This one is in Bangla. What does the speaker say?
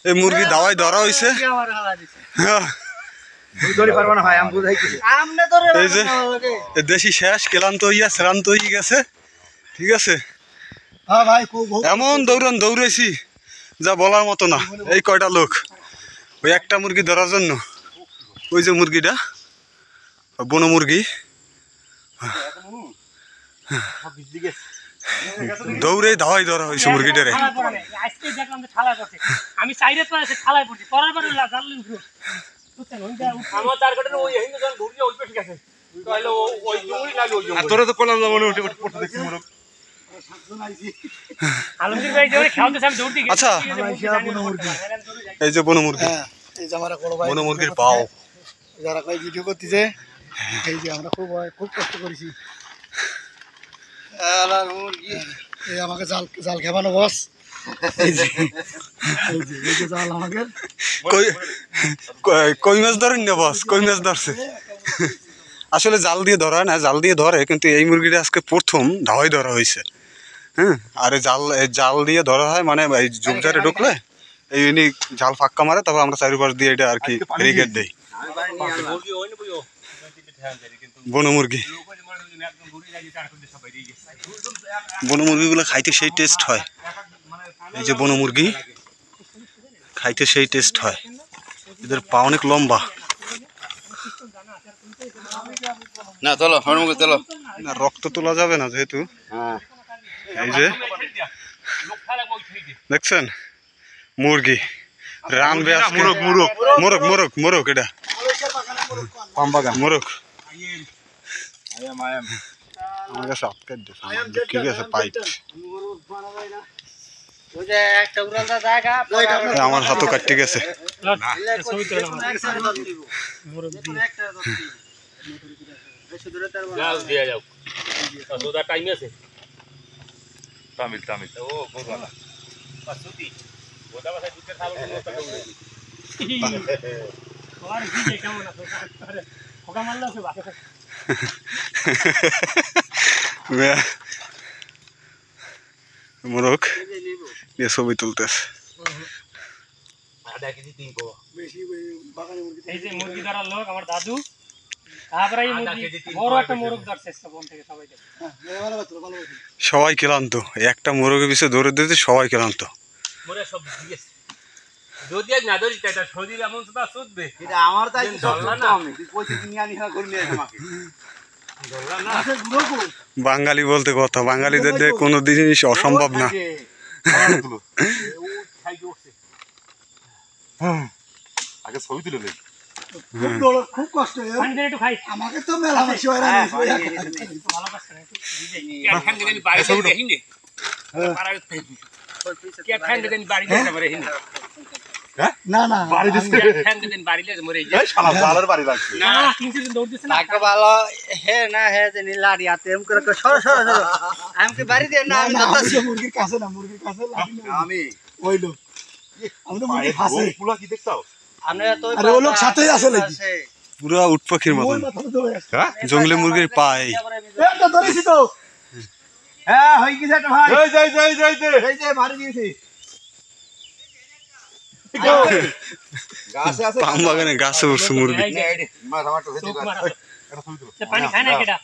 এই মুরগি দাওয়াই ধরা হয়েছে। এই যে দেশি শেষ ক্লান্ত হইয়া শ্রান্ত হয়ে গেছে। ঠিক আছে, এমন দৌড়েছি যা বলার মতো না। এই কয়টা লোক ওই একটা মুরগি ধরার জন্য, ওই যে মুরগিটা বন মুরগি, দৌড়ে ধাওয়াই ধরা হয়েছে মুরগিটারে। আচ্ছা, এই যে বন মুরগি, বন মুরগির পাও যারা কয় ভিডিও করতেছে, এই যে আমরা খুব কষ্ট করেছি। এই আমাকে জাল খেপানো বস, এই যে জাল আমাকে কই মাছ ধরেন না বস? কই মাছ ধরছে আসলে, জাল দিয়ে ধরা না, জাল দিয়ে ধরে, কিন্তু এই মুরগিটা আজকে প্রথম ধাওয়াই ধরা হয়েছে। হ্যাঁ, আর জাল দিয়ে ধরা হয় মানে এই ঝোপঝাড়ে ঢুকলে এই জাল ফাক্কা মারে, তারপর আমরা চারিপাশ দিয়ে এটা আর কি রিগেট দেই। বন মুরগি, বন মুরগিগুলো খাইতে সেই টেস্ট হয়। এই যে বন মুরগি খাইতে সেই টেস্ট হয়। এদের পা অনেক লম্বা। না চলো চলো, না রক্ত তোলা যাবে না যেহেতু। এই যে দেখছেন মুরগি রানবে আজকে। মোরগ মোরগ মোরগ মোরগ, এটা মোরগ। আমার কাছে আটকে দিয়েছে, ঠিক আছে পাইপ। আমার হাতও কাটতে গেছে। তামিল তামিল মোরগ নিয়ে ছবি তুলতেছে। মুরগি ধরার লোক আমার দাদু, তারপরে বড় একটা মোরগ ধরছে বন থেকে। সবাই ক্লান্ত, একটা মোরগের পিছিয়ে দৌড়ে দিতে সবাই ক্লান্ত। বাঙালি বলতে কথা, বাঙালিদের দিয়ে কোনো জিনিস অসম্ভব না। আগে ছবি তুলে নেই, খুব কষ্ট। আমাকে তো মেলা বেশি না না বাড়ি ভালো হে না হে লাড়ি হাতে আমাকে বাড়ি দিয়ে না। মুরগির কাছে না, মুরগির কাছে আমি ওই লোক, আমি তো মুরগির কাছে কি দেখছাও? আরে ও লোক সাথেই আছে নাকি? পুরো উট পাখির মতন জঙ্গলি মুরগির পাই। একটা ধরেছি তো। হ্যাঁ হই গেছে একটা ভাই। এই যে মারি দিয়েছি। গাছে আছে, পাম বাগানে গাছে উঠছে মুরগি। পানি খায় না কেটা।